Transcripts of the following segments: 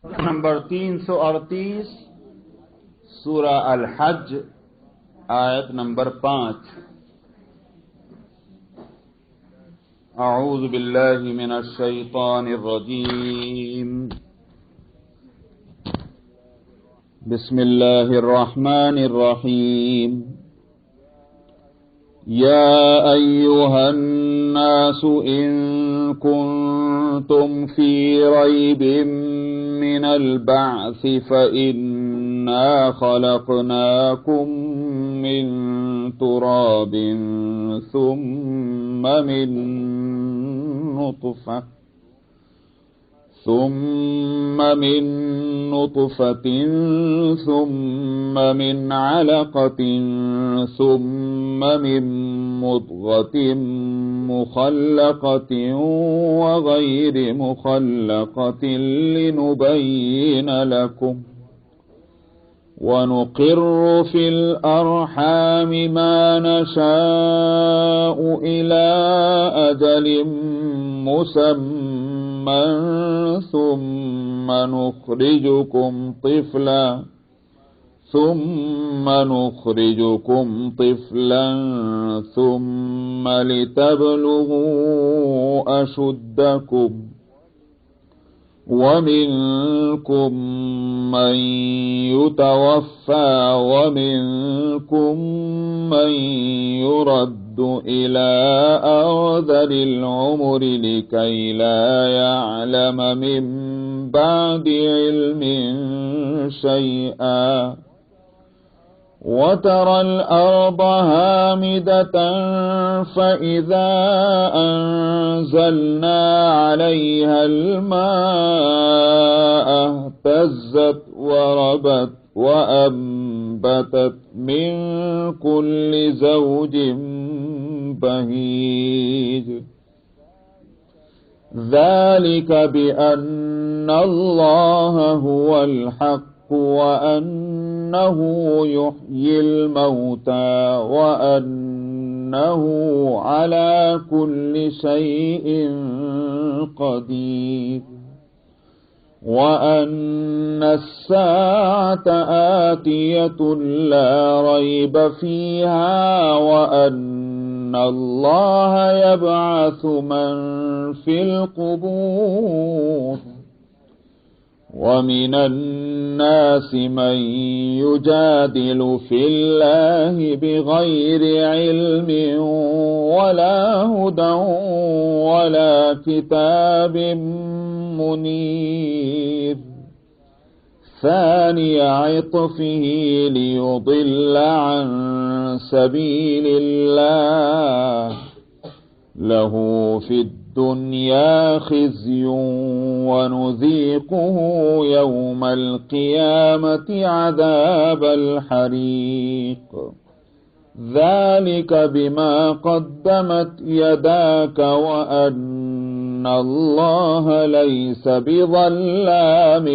Number 338 سورہ الحج آیت نمبر 5. اعوذ باللہ من الشیطان الرجیم. بسم اللہ الرحمن الرحیم. يا أيها الناس إن كنتم في ريب من البعث فإنا خلقناكم من تراب ثم من نطفة ثم من علقة ثم من مضغة مخلقة وغير مخلقة لنبين لكم ونقر في الأرحام ما نشاء إلى أجل مسمى ثم نخرجكم طفلا ثم لتبلغوا أشدكم ومنكم من يتوفى ومنكم من يرد إلى أرذل العمر لكي لا يعلم من بعد علم شيئا وترى الأرض هامدة فإذا أنزلنا عليها الماء اهتزت وربت وأنبتت من كل زوج بهيج ذلك بأن الله هو الحق وأنه يحيي الموتى وأنه على كل شيء قدير وأن الساعة آتية لا ريب فيها وأن الله يبعث من في القبور ومن الناس من يجادل في الله بغير علم ولا هدى ولا كتاب منير ثاني عطفه ليضل عن سبيل الله له في الدنيا خزي ونذيقه يوم القيامة عذاب الحريق ذلك بما قدمت يداك وأن الله ليس بظلام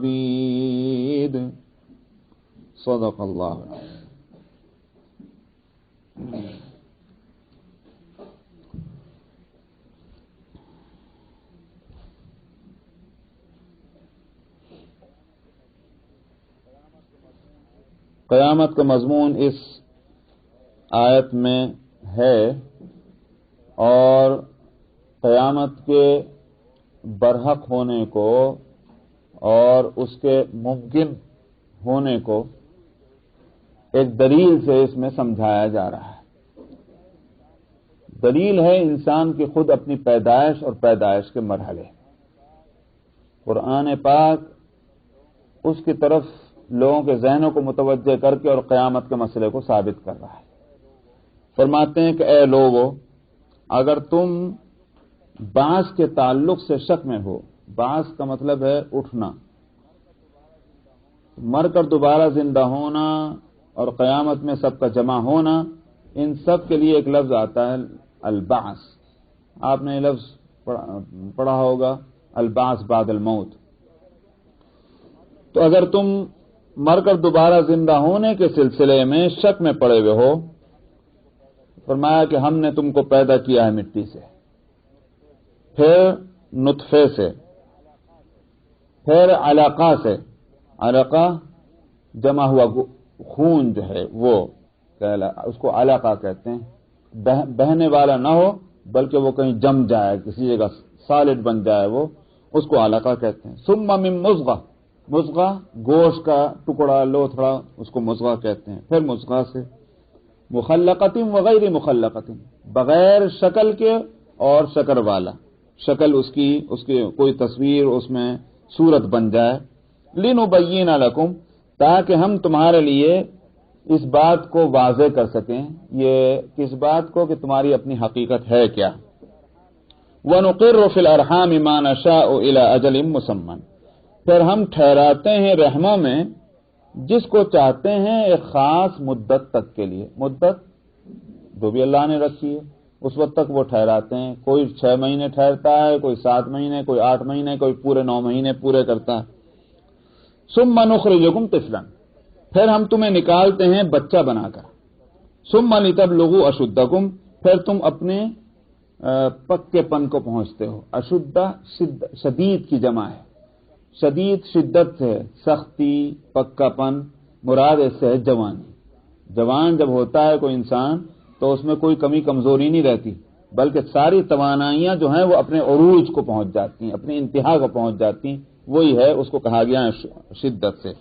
للعبيد. صدق الله. قیامت کا مضمون اس آیت میں ہے اور قیامت کے برحق ہونے کو اور اس کے ممکن ہونے کو ایک دلیل سے اس میں سمجھایا جا رہا ہے. دلیل ہے انسان کی خود اپنی پیدائش اور پیدائش کے مرحلے. قرآن پاک اس کی طرف لوگوں کے ذہنوں کو متوجہ کر کے اور قیامت کے مسئلے کو ثابت کر رہا ہے. فرماتے ہیں کہ اے لوگو، اگر تم بعث کے تعلق سے شک میں ہو، بعث کا مطلب ہے اٹھنا، مر کر دوبارہ زندہ ہونا اور قیامت میں سب کا جمع ہونا، ان سب کے لیے ایک لفظ آتا ہے البعث. آپ نے یہ لفظ پڑھا ہوگا البعث بعد الموت. تو اگر تم مر کر دوبارہ زندہ ہونے کے سلسلے میں شک میں پڑے ہوئے ہو، فرمایا کہ ہم نے تم کو پیدا کیا ہے مٹی سے، پھر نطفے سے، پھر علقہ سے، علقہ جمع ہوا خون جو ہے وہ اس کو علقہ کہتے ہیں، بہنے والا نہ ہو بلکہ وہ کہیں جم جائے، کسی جگہ سالڈ بن جائے، وہ اس کو علقہ کہتے ہیں۔ ثم من مضغہ، مضغہ گوشت کا ٹکڑا لوتھڑا، اس کو مضغہ کہتے ہیں۔ پھر مضغہ سے مخلقۃ وغیر مخلقۃ، بغیر شکل کے اور شکل والا، شکل اس کی کوئی تصویر اس میں صورت بن جائے، لنبین لکم، تاکہ ہم تمہارے لیے اس بات کو واضح کر سکیں، یہ کس بات کو کہ تمہاری اپنی حقیقت ہے کیا۔ وَنُقِرُّ فِي الْأَرْحَامِ مَا نَشَاءُ إِلَىٰ أَجَلٍ مُّسَمًّى، پھر ہم ٹھہراتے ہیں رحموں میں جس کو چاہتے ہیں ایک خاص مدت تک کے لیے، مدت جو بھی اللہ نے رکھی ہے اس وقت تک وہ ٹھہراتے ہیں۔ کوئی 6 مہینے ٹھہرتا ہے، کوئی 7 مہینے، کوئی 8 مہینے، کوئی پورے 9 مہینے پورے کرتا ہے۔ ثُمَّ نُخْرِجُكُمْ طِفْلًا، پھر ہم تمہیں نکالتے ہیں بچہ بنا کر۔ ثُمَّ لِتَبْلُغُوا أَشُدَّكُمْ، پھر تم اپنے پکے پن کو پہنچتے ہو۔ اشدہ شدید کی جمع ہے، شدید شدت سے، سختی، پکا پن، مراد اس سے ہے جوانی۔ جوان جب ہوتا ہے کوئی انسان تو اس میں کوئی کمی کمزوری نہیں رہتی، بلکہ ساری توانائیاں جو ہیں وہ اپنے عروج کو پہنچ جاتی ہیں، اپنی انتہا کو پہنچ جاتی ہیں، وہی ہے اس کو کہا گیا ہے شدت سے۔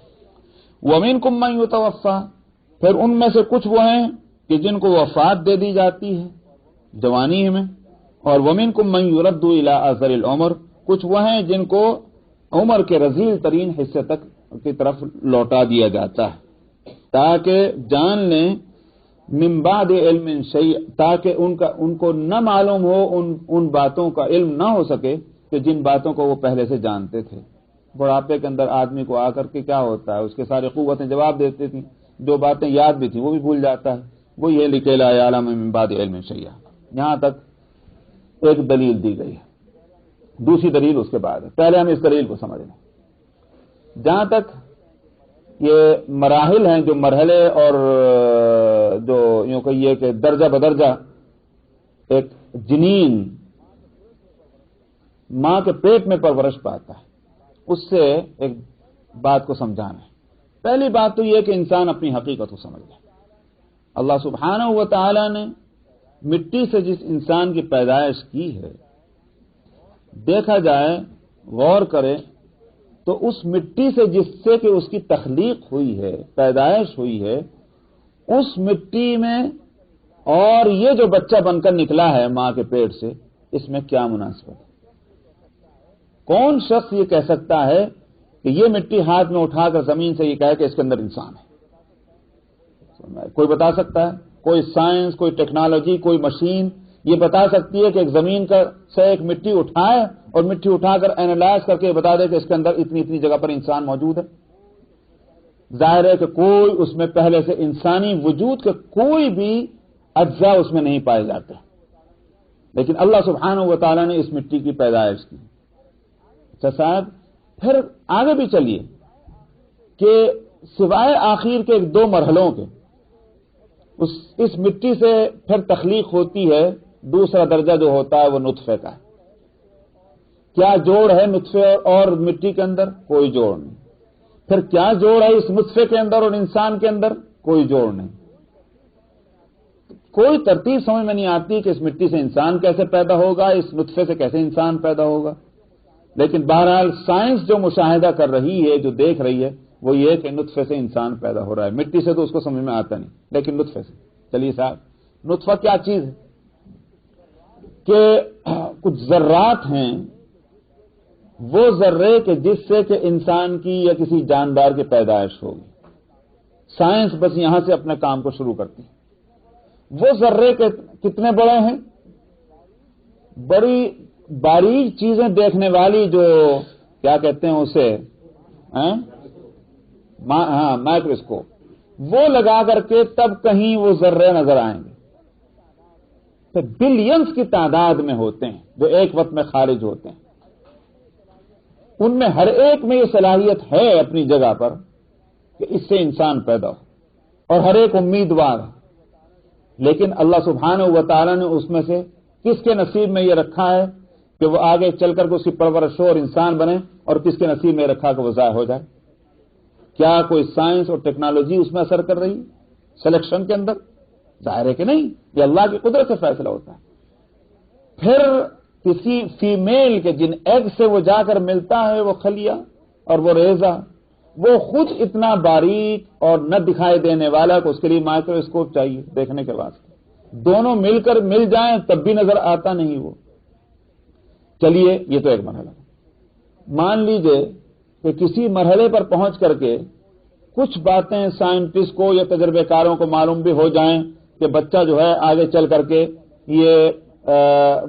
وَمِنْكُمْ مَنْ يُتَوَفَّى، پھر ان میں سے کچھ وہ ہیں کہ جن کو وفات دے دی جاتی ہے جوانی میں، اور وَمِنْكُمْ مَنْ يُرَدُّ إِلَىٰ أَرْذَلِ الْعُمُرِ، کچھ وہ ہیں جن کو عمر کے رذیل ترین حصے تک کی طرف لوٹا دیا جاتا ہے، تاکہ جان لیں من بعد علم شیء، تاکہ ان کو نہ معلوم ہو، ان باتوں کا علم نہ ہو سکے کہ جن باتوں کو وہ پہلے سے جانتے تھے۔ بڑھاپے کے اندر آدمی کو آ کر کے کیا ہوتا ہے، اس کے ساری قوتیں جواب دیتی تھیں، جو باتیں یاد بھی تھیں وہ بھی بھول جاتا ہے۔ وہ یہ لکھے لا یعلم من بعد علم شیء، یہاں تک ایک دلیل دی گئی ہے۔ دوسری دلیل اس کے بعد ہے، پہلے ہم اس دلیل کو سمجھ لیں۔ جہاں تک یہ مراحل ہیں، جو مرحلے اور جو یوں کہیے کہ درجہ بدرجہ ایک جنین ماں کے پیٹ میں پرورش پاتا ہے، اس سے ایک بات کو سمجھانا ہے۔ پہلی بات تو یہ کہ انسان اپنی حقیقت کو سمجھ لے۔ اللہ سبحانہ و تعالی نے مٹی سے جس انسان کی پیدائش کی ہے، دیکھا جائے، غور کرے تو اس مٹی سے جس سے کہ اس کی تخلیق ہوئی ہے، پیدائش ہوئی ہے، اس مٹی میں اور یہ جو بچہ بن کر نکلا ہے ماں کے پیٹ سے، اس میں کیا مناسبت ہے؟ کون شخص یہ کہہ سکتا ہے کہ یہ مٹی ہاتھ میں اٹھا کر زمین سے یہ کہے کہ اس کے اندر انسان ہے؟ کوئی بتا سکتا ہے؟ کوئی سائنس، کوئی ٹیکنالوجی، کوئی مشین یہ بتا سکتی ہے کہ ایک زمین سے ایک مٹی اٹھائے اور مٹی اٹھا کر اینالائز کر کے بتا دے کہ اس کے اندر اتنی اتنی جگہ پر انسان موجود ہے؟ ظاہر ہے کہ کوئی اس میں پہلے سے انسانی وجود کے کوئی بھی اجزاء اس میں نہیں پائے جاتے، لیکن اللہ سبحانہ و تعالیٰ نے اس مٹی کی پیدائش کی۔ اچھا صاحب، پھر آگے بھی چلیے کہ سوائے آخر کے 2 مرحلوں کے اس مٹی سے پھر تخلیق ہوتی ہے، دوسرا درجہ جو ہوتا ہے وہ نطفے کا ہے۔ کیا جوڑ ہے نطفے اور مٹی کے اندر؟ کوئی جوڑ نہیں۔ پھر کیا جوڑ ہے اس نطفے کے اندر اور انسان کے اندر؟ کوئی جوڑ نہیں۔ کوئی ترتیب سمجھ میں نہیں آتی کہ اس مٹی سے انسان کیسے پیدا ہوگا، اس نطفے سے کیسے انسان پیدا ہوگا۔ لیکن بہرحال سائنس جو مشاہدہ کر رہی ہے، جو دیکھ رہی ہے، وہ یہ کہ نطفے سے انسان پیدا ہو رہا ہے۔ مٹی سے تو اس کو سمجھ میں آتا نہیں، لیکن نطفے سے۔ چلیے صاحب، نطفہ کیا چیز ہے؟ کہ کچھ ذرات ہیں، وہ ذرے کہ جس سے کہ انسان کی یا کسی جاندار کی پیدائش ہوگی۔ سائنس بس یہاں سے اپنے کام کو شروع کرتی ہے۔ وہ ذرے کے کتنے بڑے ہیں؟ بڑی باریک چیزیں دیکھنے والی، جو کیا کہتے ہیں اسے، مائکروسکوپ، وہ لگا کر کے تب کہیں وہ ذرے نظر آئیں گے۔ تو بلینز کی تعداد میں ہوتے ہیں جو ایک وقت میں خارج ہوتے ہیں، ان میں ہر ایک میں یہ صلاحیت ہے اپنی جگہ پر کہ اس سے انسان پیدا ہو، اور ہر ایک امیدوار ہے۔ لیکن اللہ سبحانہ و تعالی نے اس میں سے کس کے نصیب میں یہ رکھا ہے کہ وہ آگے چل کر کے اس کی پرورش ہو اور انسان بنے، اور کس کے نصیب میں رکھا کہ وہ ضائع ہو جائے؟ کیا کوئی سائنس اور ٹیکنالوجی اس میں اثر کر رہی سلیکشن کے اندر؟ ظاہر ہے کہ نہیں، یہ اللہ کی قدرت سے فیصلہ ہوتا ہے۔ پھر کسی فیمیل کے جن ایگ سے وہ جا کر ملتا ہے وہ خلیہ اور وہ ریزہ، وہ خود اتنا باریک اور نہ دکھائی دینے والا کہ اس کے لیے مائکروسکوپ چاہیے دیکھنے کے واسطے، دونوں مل کر مل جائیں تب بھی نظر آتا نہیں وہ۔ چلیے یہ تو ایک مرحلہ، مان لیجئے کہ کسی مرحلے پر پہنچ کر کے کچھ باتیں سائنٹسٹ کو یا تجربے کاروں کو معلوم بھی ہو جائیں کہ بچہ جو ہے آگے چل کر کے یہ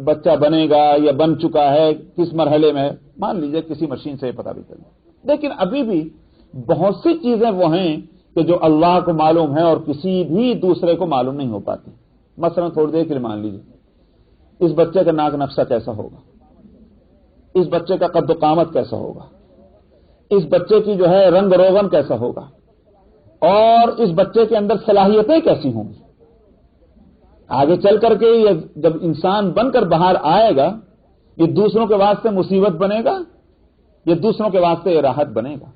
بچہ بنے گا یا بن چکا ہے، کس مرحلے میں، مان لیجئے کسی مشین سے یہ پتہ بھی چل جائے، لیکن ابھی بھی بہت سی چیزیں وہ ہیں کہ جو اللہ کو معلوم ہے اور کسی بھی دوسرے کو معلوم نہیں ہو پاتی۔ مثلا تھوڑی دیر کے لیے مان لیجئے اس بچے کا ناک نقشہ کیسا ہوگا، اس بچے کا قد و قامت کیسا ہوگا، اس بچے کی جو ہے رنگ روغن کیسا ہوگا، اور اس بچے کے اندر صلاحیتیں کیسی ہوں گی۔ آگے چل کر کے یہ جب انسان بن کر باہر آئے گا، یہ دوسروں کے واسطے مصیبت بنے گا، یہ دوسروں کے واسطے یہ راحت بنے گا۔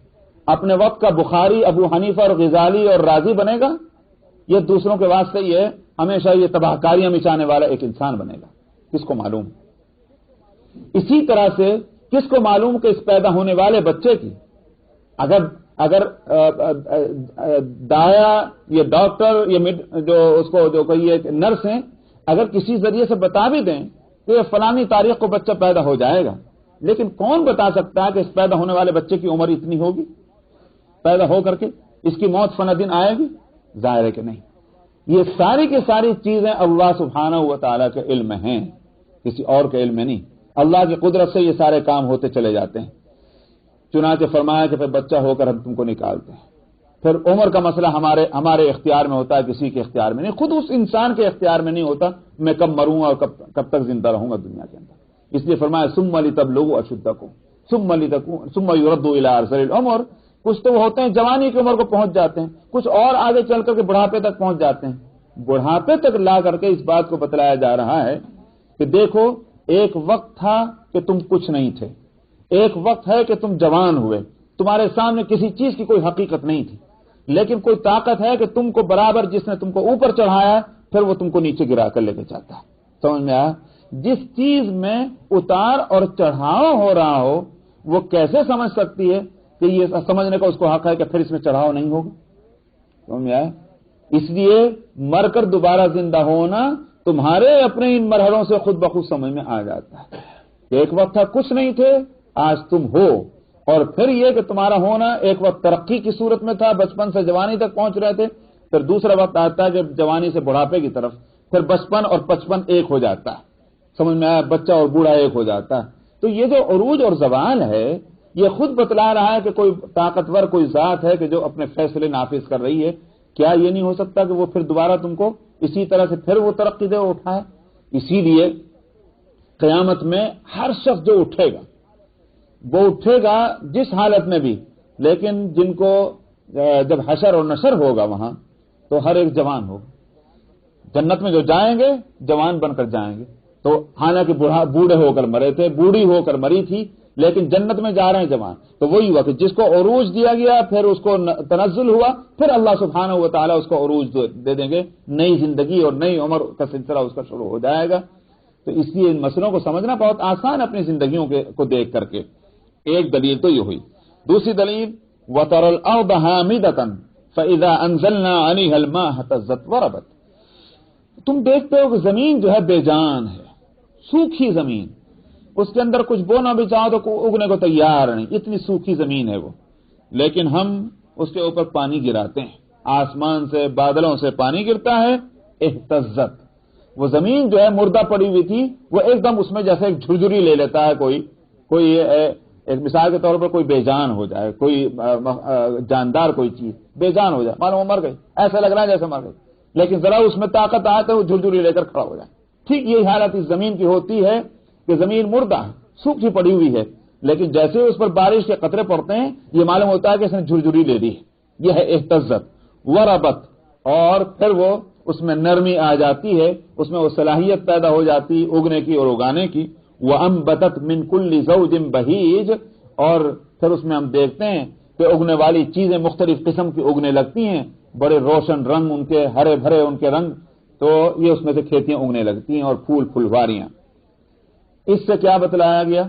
اپنے وقت کا بخاری، ابو حنیفہ اور غزالی اور رازی بنے گا، یہ دوسروں کے واسطے یہ ہمیشہ یہ تباہ کاریاں مچانے والا ایک انسان بنے گا۔ کس کو معلوم؟ اسی طرح سے کس کو معلوم کہ اس پیدا ہونے والے بچے کی اگر دایا یہ ڈاکٹر یہ جو اس کو جو کہیے نرس ہیں، اگر کسی ذریعے سے بتا بھی دیں کہ یہ فلانی تاریخ کو بچہ پیدا ہو جائے گا، لیکن کون بتا سکتا ہے کہ اس پیدا ہونے والے بچے کی عمر اتنی ہوگی، پیدا ہو کر کے اس کی موت فلاں دن آئے گی؟ ظاہر ہے کہ نہیں۔ یہ ساری کی ساری چیزیں اللہ سبحانہ و تعالیٰ کے علم ہیں، کسی اور کے علم میں نہیں۔ اللہ کی قدرت سے یہ سارے کام ہوتے چلے جاتے ہیں۔ چنانچہ فرمایا کہ پھر بچہ ہو کر ہم تم کو نکالتے ہیں۔ پھر عمر کا مسئلہ ہمارے اختیار میں ہوتا ہے، کسی کے اختیار میں نہیں، خود اس انسان کے اختیار میں نہیں ہوتا میں کب مروں اور کب تک زندہ رہوں گا دنیا کے اندر۔ اس لیے فرمایا ثم لتبلغوا اشدکم ثم یردوا الی ارذل العمر۔ کچھ تو ہوتے ہیں جوانی کی عمر کو پہنچ جاتے ہیں، کچھ اور آگے چل کر کے بڑھاپے تک پہنچ جاتے ہیں۔ بڑھاپے تک لا کر کے اس بات کو بتلایا جا رہا ہے کہ دیکھو ایک وقت تھا کہ تم کچھ نہیں تھے، ایک وقت ہے کہ تم جوان ہوئے، تمہارے سامنے کسی چیز کی کوئی حقیقت نہیں تھی، لیکن کوئی طاقت ہے کہ تم کو برابر جس نے تم کو اوپر چڑھایا پھر وہ تم کو نیچے گرا کر لے کے جاتا ہے۔ سمجھ میں آیا؟ جس چیز میں اتار اور چڑھاؤ ہو رہا ہو وہ کیسے سمجھ سکتی ہے کہ یہ سمجھنے کا اس کو حق ہے کہ پھر اس میں چڑھاؤ نہیں ہوگا؟ سمجھ میں آیا؟ اس لیے مر کر دوبارہ زندہ ہونا تمہارے اپنے ان مرحلوں سے خود بخود سمجھ میں آ جاتا ہے کہ ایک وقت تھا کچھ نہیں تھے، آج تم ہو، اور پھر یہ کہ تمہارا ہونا ایک وقت ترقی کی صورت میں تھا، بچپن سے جوانی تک پہنچ رہے تھے، پھر دوسرا وقت آتا ہے جب جوانی سے بڑھاپے کی طرف، پھر بچپن اور پچپن ایک ہو جاتا ہے۔ سمجھ میں آیا؟ بچہ اور بوڑھا ایک ہو جاتا ہے۔ تو یہ جو عروج اور زوال ہے یہ خود بتلا رہا ہے کہ کوئی طاقتور کوئی ذات ہے کہ جو اپنے فیصلے نافذ کر رہی ہے۔ کیا یہ نہیں ہو سکتا کہ وہ پھر دوبارہ تم کو اسی طرح سے پھر وہ ترقی دے اٹھائے؟ اسی لیے قیامت میں ہر شخص جو اٹھے گا وہ اٹھے گا جس حالت میں بھی، لیکن جن کو جب حشر اور نشر ہوگا وہاں تو ہر ایک جوان ہوگا۔ جنت میں جو جائیں گے جوان بن کر جائیں گے، تو حالانکہ بوڑھے ہو کر مرے تھے، بوڑھی ہو کر مری تھی، لیکن جنت میں جا رہے ہیں جوان۔ تو وہی ہوا کہ جس کو عروج دیا گیا پھر اس کو تنزل ہوا، پھر اللہ سبحانہ و تعالیٰ اس کو عروج دے دیں گے، نئی زندگی اور نئی عمر کا سلسلہ اس کا شروع ہو جائے گا۔ تو اس لیے ان مسئلوں کو سمجھنا بہت آسان اپنی زندگیوں کو دیکھ کر کے۔ ایک دلیل تو یہ ہوئی۔ دوسری دلیل وَتَرَى الْأَرْضَ هَامِدَةً فَإِذَا أَنزَلْنَا عَلَيْهَا الْمَاءَ اهْتَزَّتْ وَرَبَتْ۔ تم دیکھتے ہو کہ زمین جو ہے بے جان ہے، سوکھی زمین، اس کے اندر کچھ بونا بھی چاہو تو اگنے کو تیار نہیں، اتنی سوکھی زمین ہے وہ، لیکن ہم اس کے اوپر پانی گراتے ہیں، آسمان سے بادلوں سے پانی گرتا ہے، اہتزت، وہ زمین جو ہے مردہ پڑی ہوئی تھی وہ ایک دم اس میں جیسے ایک جھرجھری لے لیتا ہے، کوئی ایک مثال کے طور پر کوئی بے جان ہو جائے، کوئی جاندار کوئی چیز بے جان ہو جائے، معلوم مر گئی، ایسا لگ رہا ہے جیسے مر گئی، لیکن ذرا اس میں طاقت آئے تو وہ جھرجھری لے کر کھڑا ہو جائے۔ ٹھیک یہی حالت اس زمین کی ہوتی ہے کہ زمین مردہ ہے، سوکھی پڑی ہوئی ہے، لیکن جیسے اس پر بارش کے قطرے پڑتے ہیں یہ معلوم ہوتا ہے کہ اس نے جھرجھری لے لی ہے، یہ ہے اہتزت وربت، اور پھر وہ اس میں نرمی آ جاتی ہے، اس میں وہ صلاحیت پیدا ہو جاتی اگنے کی اور اگانے کی۔ وَأَنبَتَتْ مِنْ كُلِّ زَوْجٍ بَهِيجٍ، اور پھر اس میں ہم دیکھتے ہیں کہ اگنے والی چیزیں مختلف قسم کی اگنے لگتی ہیں، بڑے روشن رنگ ان کے، ہرے بھرے ان کے رنگ، تو یہ اس میں سے کھیتیاں اگنے لگتی ہیں اور پھول پھلواریاں۔ اس سے کیا بتلایا گیا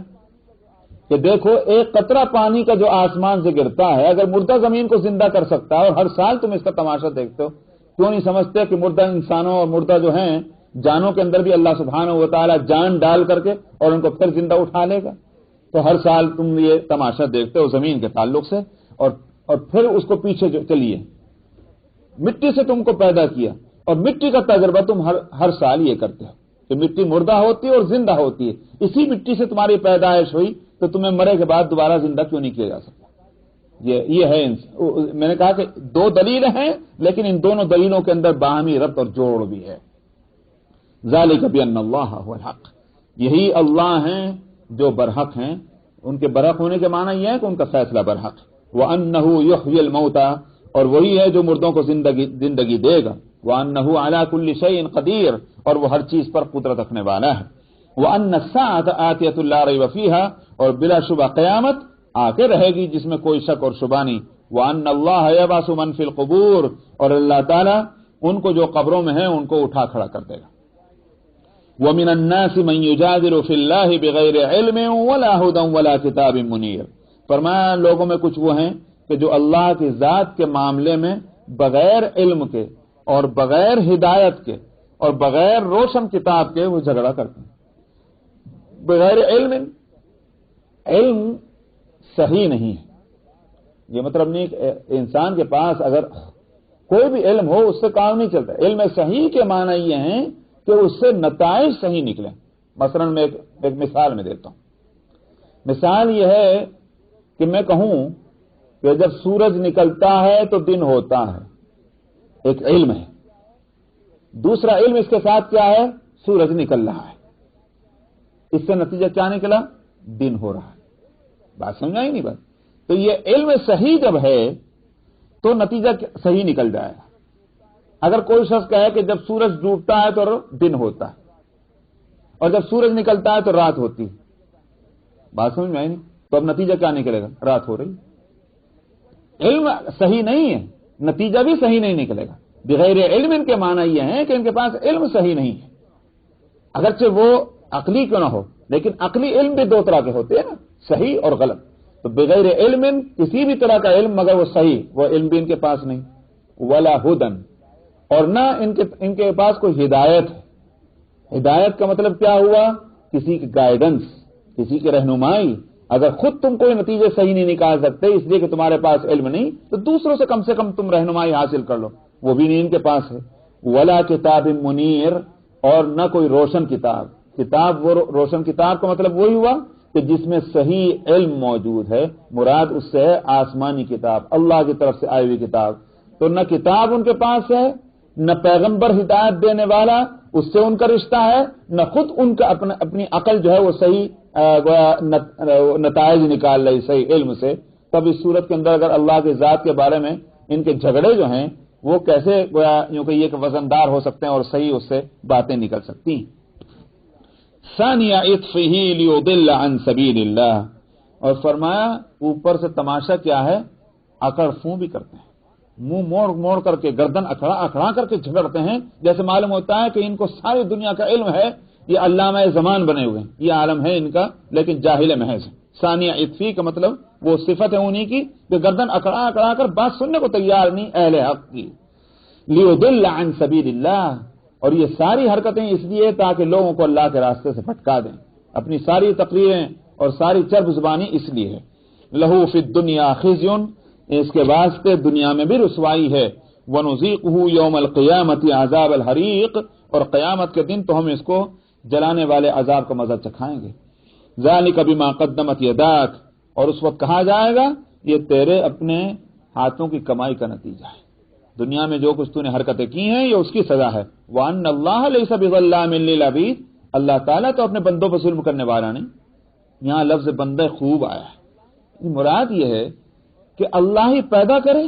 کہ دیکھو ایک قطرہ پانی کا جو آسمان سے گرتا ہے، اگر مردہ زمین کو زندہ کر سکتا ہے، اور ہر سال تم اس کا تماشا دیکھتے ہو، کیوں نہیں سمجھتے کہ مردہ انسانوں اور مردہ جو ہیں جانوں کے اندر بھی اللہ سبحانہ و تعالی جان ڈال کر کے اور ان کو پھر زندہ اٹھا لے گا؟ تو ہر سال تم یہ تماشا دیکھتے ہو زمین کے تعلق سے، اور پھر اس کو پیچھے چلیے، مٹی سے تم کو پیدا کیا، اور مٹی کا تجربہ تم ہر سال یہ کرتے ہو کہ مٹی مردہ ہوتی ہے اور زندہ ہوتی ہے، اسی مٹی سے تمہاری پیدائش ہوئی، تو تمہیں مرے کے بعد دوبارہ زندہ کیوں نہیں کیا جا سکتا؟ یہ ہے، میں نے کہا کہ دو دلیل ہیں، لیکن ان دونوں دلیلوں کے اندر باہمی ربط اور جوڑ بھی ہے۔ ذالک بان اللہ هو الحق، یہی اللہ ہیں جو برحق ہیں، ان کے برحق ہونے کے معنی یہ ہے کہ ان کا فیصلہ برحق، وانہ یحیی الموتى، اور وہی ہے جو مردوں کو زندگی دے گا، وانہ علی کل شیء قدیر، اور وہ ہر چیز پر قدرت رکھنے والا ہے، وان الساعۃ آتیۃ لا ریب فیہا، اور بلا شبہ قیامت آ کے رہے گی جس میں کوئی شک اور شبہ نہیں، وان اللہ یبعث من فی القبور، اور اللہ تعالی ان کو جو قبروں میں ہیں ان کو اٹھا کھڑا کر دے گا، ومن الناس من یجادل فی اللہ بغیر علم ولا ھدی ولا کتاب منیر، فرمایا لوگوں میں کچھ وہ ہیں کہ جو اللہ کی ذات کے معاملے میں بغیر علم کے اور بغیر ہدایت کے اور بغیر روشن کتاب کے وہ جھگڑا کرتے ہیں۔ بغیر علم صحیح نہیں ہے، یہ مطلب نہیں کہ انسان کے پاس اگر کوئی بھی علم ہو اس سے کام نہیں چلتا۔ علم صحیح کے معنی یہ ہیں کہ اس سے نتائج صحیح نکلیں۔ مثلا میں ایک مثال میں دیتا ہوں، مثال یہ ہے کہ میں کہوں کہ جب سورج نکلتا ہے تو دن ہوتا ہے، ایک علم ہے۔ دوسرا علم اس کے ساتھ کیا ہے؟ سورج نکل رہا ہے، اس سے نتیجہ کیا نکلا؟ دن ہو رہا ہے۔ بات سمجھا ہی نہیں بات؟ تو یہ علم صحیح جب ہے تو نتیجہ صحیح نکل جائے گا۔ اگر کوئی شخص کہے کہ جب سورج ڈوبتا ہے تو دن ہوتا ہے اور جب سورج نکلتا ہے تو رات ہوتی ہے، بات سمجھ میں آئی نہیں؟ تو اب نتیجہ کیا نکلے گا؟ رات ہو رہی۔ علم صحیح نہیں ہے، نتیجہ بھی صحیح نہیں نکلے گا۔ بغیر علم ان کے معنی یہ ہے کہ ان کے پاس علم صحیح نہیں ہے، اگرچہ وہ عقلی کیوں نہ ہو، لیکن عقلی علم بھی دو طرح کے ہوتے ہیں نا، صحیح اور غلط۔ تو بغیر علم کسی بھی طرح کا علم مگر وہ صحیح، وہ علم بھی ان کے پاس نہیں، ولا ہدن، اور نہ ان کے پاس کوئی ہدایت ہے۔ ہدایت کا مطلب کیا ہوا؟ کسی کی گائیڈنس، کسی کی رہنمائی۔ اگر خود تم کوئی نتیجے صحیح نہیں نکال سکتے اس لیے کہ تمہارے پاس علم نہیں، تو دوسروں سے کم تم رہنمائی حاصل کر لو، وہ بھی نہیں ان کے پاس ہے۔ ولا کتاب منیر، اور نہ کوئی روشن کتاب۔ کتاب، وہ روشن کتاب کا مطلب وہی ہوا کہ جس میں صحیح علم موجود ہے، مراد اس سے ہے آسمانی کتاب، اللہ کی طرف سے آئی ہوئی کتاب۔ تو نہ کتاب ان کے پاس ہے، نہ پیغمبر ہدایت دینے والا، اس سے ان کا رشتہ ہے، نہ خود ان کا اپنی عقل جو ہے وہ صحیح نتائج نکال رہی صحیح علم سے۔ تب اس صورت کے اندر اگر اللہ کی ذات کے بارے میں ان کے جھگڑے جو ہیں وہ کیسے یوں کہ یہ کہ وزندار ہو سکتے ہیں اور صحیح اس سے باتیں نکل سکتی ہیں۔ ثانیہ اطفہ لیضل عن سبیل اللہ، اور فرمایا اوپر سے تماشا کیا ہے؟ اکڑ فوں بھی کرتے ہیں، منہ موڑ کر کے، گردن اکھڑا کر کے جھگڑتے ہیں، جیسے معلوم ہوتا ہے کہ ان کو ساری دنیا کا علم ہے، یہ علامہ زمان بنے ہوئے ہیں، یہ عالم ہے ان کا لیکن جاہل محض۔ ثانیہ اطفی کا مطلب وہ صفت ہے انہی کی کہ گردن اکڑا کر بات سننے کو تیار نہیں اہل حق کی۔ لیضل عن سبیل اللہ، اور یہ ساری حرکتیں اس لیے تاکہ لوگوں کو اللہ کے راستے سے بھٹکا دیں، اپنی ساری تقریریں اور ساری چرب زبانی اس لیے ہے۔ لہو فی الدنیا خزی، اس کے واسطے دنیا میں بھی رسوائی ہے، ونذیقہ یوم القیامت عذاب الحریق، اور قیامت کے دن تو ہم اس کو جلانے والے عذاب کا مزہ چکھائیں گے۔ ذالک بما قدمت یداک، اور اس وقت کہا جائے گا یہ تیرے اپنے ہاتھوں کی کمائی کا نتیجہ ہے، دنیا میں جو کچھ تو نے حرکتیں کی ہیں یہ اس کی سزا ہے۔ وَأَنَّ اللَّهَ لَيْسَ بِظَلَّامٍ لِّلْعَبِيدِ، اللہ تعالیٰ تو اپنے بندوں پر ظلم کرنے والا نہیں۔ یہاں لفظ بندہ خوب آیا ہے، مراد یہ ہے کہ اللہ ہی پیدا کرے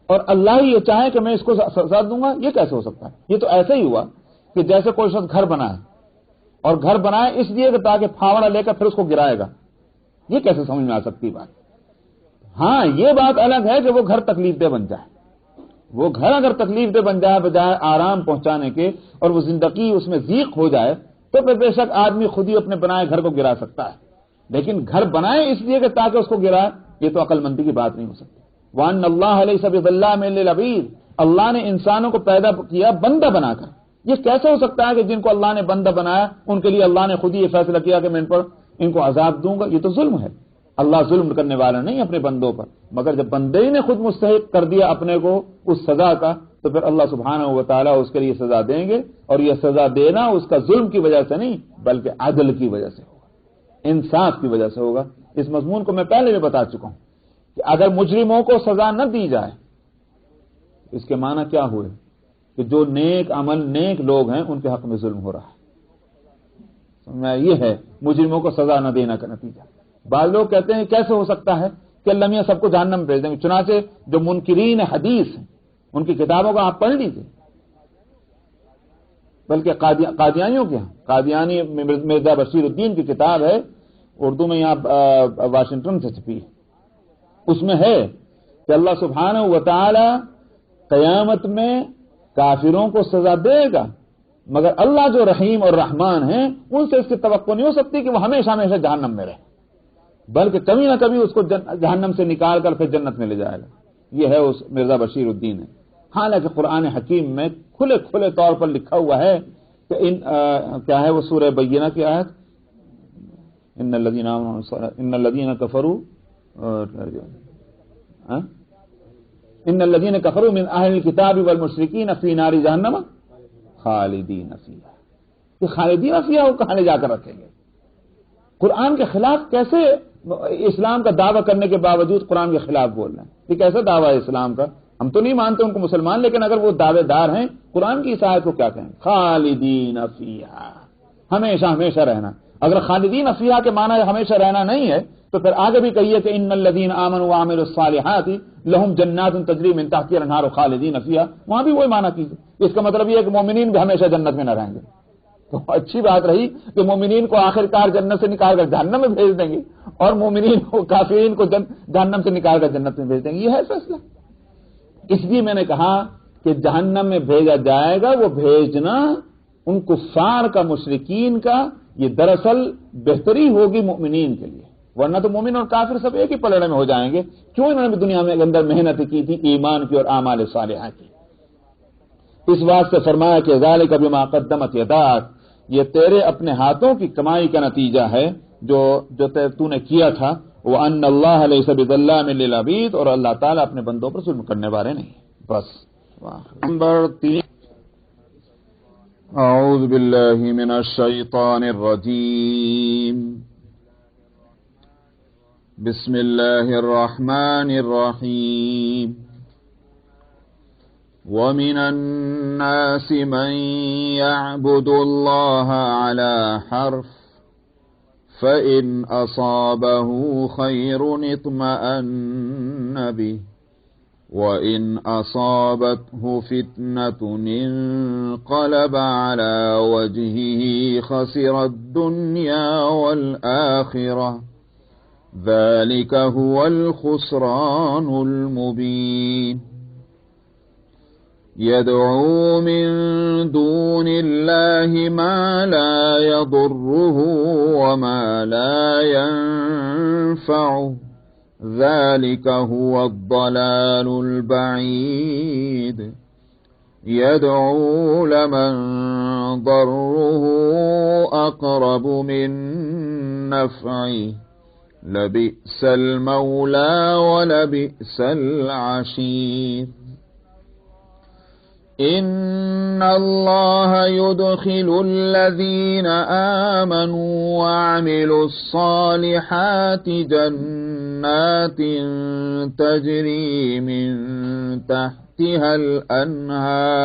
اور اللہ ہی یہ چاہے کہ میں اس کو سزا دوں گا، یہ کیسے ہو سکتا ہے؟ یہ تو ایسے ہی ہوا کہ جیسے کوئی شخص گھر بنا ہے اور گھر بنائے اس لیے کہ تاکہ پھاوڑا لے کر پھر اس کو گرائے گا، یہ کیسے سمجھ میں آ سکتی بات؟ ہاں یہ بات الگ ہے کہ وہ گھر تکلیف دہ بن جائے، وہ گھر اگر تکلیف دہ بن جائے بجائے آرام پہنچانے کے اور وہ زندگی اس میں ضیق ہو جائے تو پھر بے شک آدمی خود ہی اپنے بنائے گھر کو گرا سکتا ہے، لیکن گھر بنائے اس لیے کہ تاکہ اس کو گرائے، یہ تو عقل مندی کی بات نہیں ہو سکتی۔ وَأَنَّ اللَّهَ لَيْسَ بِظَلَّامٍ لِّلْعَبِيدِ، اللہ نے انسانوں کو پیدا کیا بندہ بنا کر، یہ کیسے ہو سکتا ہے کہ جن کو اللہ نے بندہ بنایا ان کے لیے اللہ نے خود ہی یہ فیصلہ کیا کہ میں ان کو عذاب دوں گا؟ یہ تو ظلم ہے۔ اللہ ظلم کرنے والا نہیں اپنے بندوں پر، مگر جب بندے ہی نے خود مستحق کر دیا اپنے کو اس سزا کا تو پھر اللہ سبحانہ و تعالیٰ اس کے لیے سزا دیں گے، اور یہ سزا دینا اس کا ظلم کی وجہ سے نہیں بلکہ عدل کی وجہ سے ہوگا، انصاف کی وجہ سے ہوگا۔ اس مضمون کو میں پہلے بھی بتا چکا ہوں کہ اگر مجرموں کو سزا نہ دی جائے اس کے معنی کیا ہوئے کہ جو نیک عمل نیک لوگ ہیں ان کے حق میں ظلم ہو رہا ہے، یہ ہے مجرموں کو سزا نہ دینا کا نتیجہ۔ بعض لوگ کہتے ہیں کیسے ہو سکتا ہے کہ اللہ میاں سب کو جہنم میں بھیج دیں گے، چنانچہ جو منکرین حدیث ہیں ان کی کتابوں کا آپ پڑھ لیجیے، بلکہ قادیانیوں کے ہاں، قادیانی مرزا بشیر الدین کی کتاب ہے، اردو میں یہاں واشنگٹن سے چھپی ہے، اس میں ہے کہ اللہ سبحانہ و تعالی قیامت میں کافروں کو سزا دے گا، مگر اللہ جو رحیم اور رحمان ہیں ان سے اس کی توقع نہیں ہو سکتی کہ وہ ہمیشہ ہمیشہ جہنم میں رہے، بلکہ کبھی نہ کبھی اس کو جہنم سے نکال کر پھر جنت میں لے جائے گا۔ یہ ہے اس مرزا بشیر الدین ہے۔ حالانکہ قرآن حکیم میں کھلے کھلے طور پر لکھا ہوا ہے کہ کیا ہے وہ سورہ بینہ کی آیت، ان الذین کفروا من اہل الکتاب والمشرکین فی نار جہنم خالدین فیہا، کہ خالدین فیہا وہ کہاں لے جا کر رکھیں گے؟ قرآن کے خلاف کیسے اسلام کا دعویٰ کرنے کے باوجود قرآن کے خلاف بول رہے ہیں؟ یہ کیسا دعویٰ ہے اسلام کا؟ ہم تو نہیں مانتے ان کو مسلمان، لیکن اگر وہ دعوے دار ہیں قرآن کی اس آیت کو کیا کہیں؟ خالدین فیہا، ہمیشہ ہمیشہ رہنا۔ اگر خالدین فیہا کے معنی ہمیشہ رہنا نہیں ہے تو پھر آگے بھی کہیے کہ ان الذین آمنوا وعملوا الصالحات لہم جنات تجری من تحتها الانہار خالدین فیہا، وہاں بھی وہی معنی کیجیے۔ اس کا مطلب یہ ہے کہ مومنین بھی ہمیشہ جنت میں نہ رہیں گے، تو اچھی بات رہی کہ مومنین کو آخر کار جنت سے نکال کر جہنم میں بھیج دیں گے اور مومنین کو کافرین کو جہنم سے نکال کر جنت میں بھیج دیں گے، یہ ہے فیصلہ۔ اس لیے میں نے کہا کہ جہنم میں بھیجا جائے گا، وہ بھیجنا ان کفار کا مشرکین کا یہ دراصل بہتری ہوگی مومنین کے لیے، ورنہ تو مومن اور کافر سب ایک ہی پلڑے میں ہو جائیں گے۔ کیوں انہوں نے دنیا میں اندر محنت کی تھی ایمان کی اور اعمال صالحہ کی؟ اس بات سے فرمایا کہ ذالک بما قدمت یداک، یہ تیرے اپنے ہاتھوں کی کمائی کا نتیجہ ہے جو تو نے کیا تھا۔ وَأَنَّ اللَّهَ لَيْسَ بِظَلَّامٍ لِّلْعَبِيدِ، اور اللہ تعالیٰ اپنے بندوں پر ظلم کرنے والے نہیں۔ بس نمبر 3، اعوذ باللہ من الشیطان الرجیم، بسم اللہ الرحمن الرحیم، وَمِنَ النَّاسِ مَن يَعْبُدُ اللَّهَ عَلَى حَرْفٍ فَإِنْ أَصَابَهُ خَيْرٌ اطْمَأَنَّ بِهِ وَإِنْ أَصَابَتْهُ فِتْنَةٌ انقَلَبَ عَلَى وَجْهِهِ خَسِرَ الدُّنْيَا وَالْآخِرَةَ ذَلِكَ هُوَ الْخُسْرَانُ الْمُبِينُ۔ يَدْعُو مِن دُونِ اللَّهِ مَا لَا يَضُرُّهُ وَمَا لَا يَنفَعُهُ ذَلِكَ هُوَ الضَّلَالُ الْبَعِيدُ۔ يَدْعُو لَمَن ضَرُّهُ أَقْرَبُ مِن نَّفْعِهِ لَبِئْسَ الْمَوْلَى وَلَبِئْسَ الْعَشِيرُ۔ إِنَّ اللَّهَ يُدْخِلُ الَّذِينَ آمَنُوا وَعَمِلُوا الصَّالِحَاتِ جَنَّاتٍ تَجْرِي مِن تَحْتِهَا الْأَنْهَارُ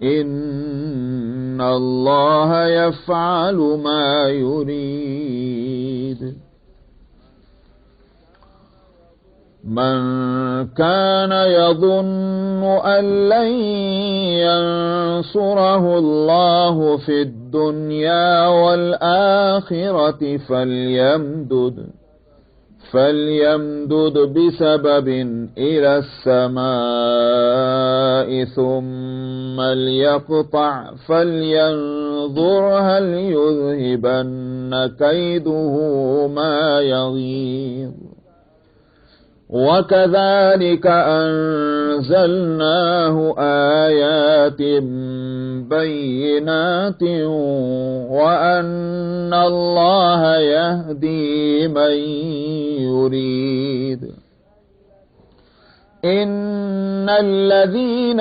إِنَّ اللَّهَ يَفْعَلُ مَا يُرِيدُ۔ من كان يظن أن لن ينصره الله في الدنيا والآخرة فليمدد بسبب إلى السماء ثم ليقطع فلينظر هل يذهبن كيده ما يغيظ وكذلك أنزلناه آيات بينات وأن الله يهدي من يريد إن الذين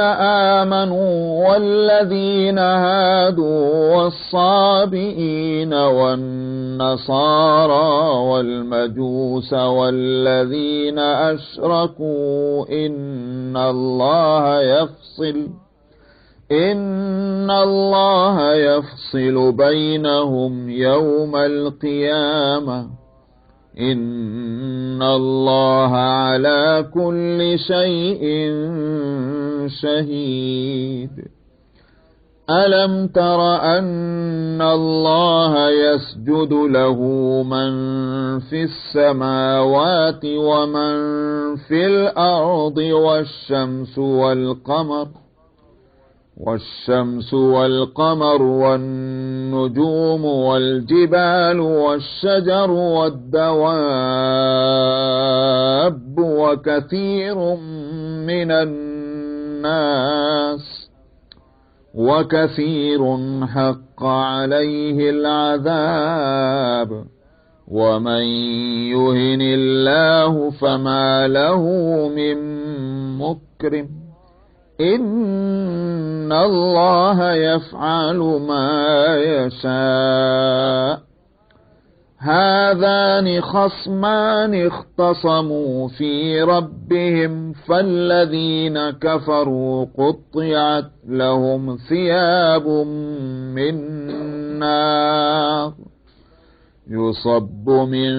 آمنوا والذين هادوا والصابئين والنصارى والمجوس والذين أشركوا إن الله يفصل بينهم يوم القيامة إن الله على كل شيء شهيد ألم تر أن الله يسجد له من في السماوات ومن في الأرض والشمس والقمر والنجوم والجبال والشجر والدواب وكثير حق عليه العذاب ومن يهن الله فما له من مكرم إن الله يفعل ما يشاء هذان خصمان اختصموا في ربهم فالذين كفروا قطعت لهم ثياب من نار يصب من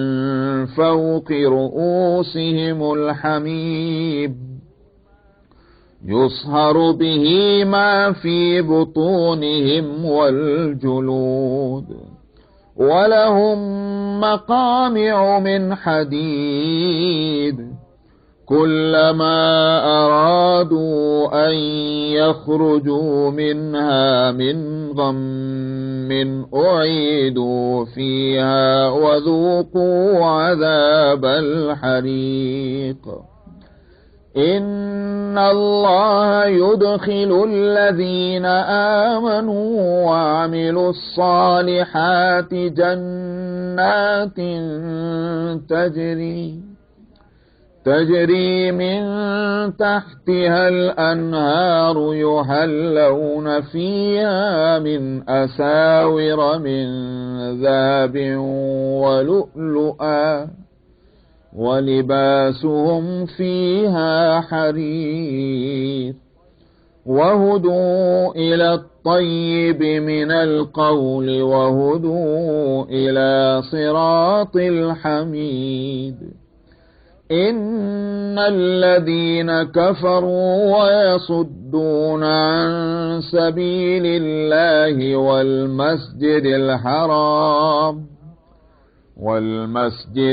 فوق رؤوسهم الحميم يصهر به ما في بطونهم والجلود ولهم مقامع من حديد كلما أرادوا أن يخرجوا منها من غم أعيدوا فيها وذوقوا عذاب الحريق إن الله يدخل الذين آمنوا وعملوا الصالحات جنات تجري من تحتها الأنهار يحلون فيها من أساور من ذهب ولؤلؤا ولباسهم فيها حرير وهدوا إلى الطيب من القول وهدوا إلى صراط الحميد إن الذين كفروا ويصدون عن سبيل الله والمسجد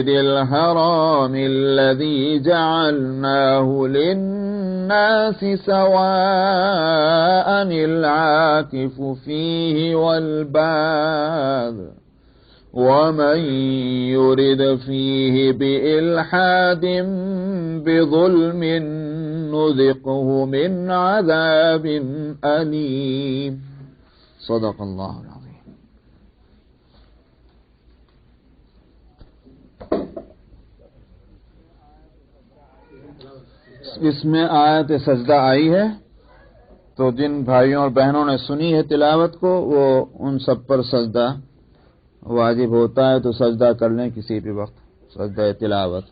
الحرام الذي جعلناه للناس سواء العاكف فيه والباد ومن يرد فيه بإلحاد بظلم نذقه من عذاب أليم صدق الله العظيم. اس میں آیت سجدہ آئی ہے تو جن بھائیوں اور بہنوں نے سنی ہے تلاوت کو وہ ان سب پر سجدہ واجب ہوتا ہے تو سجدہ کر لیں کسی بھی وقت سجدہ تلاوت.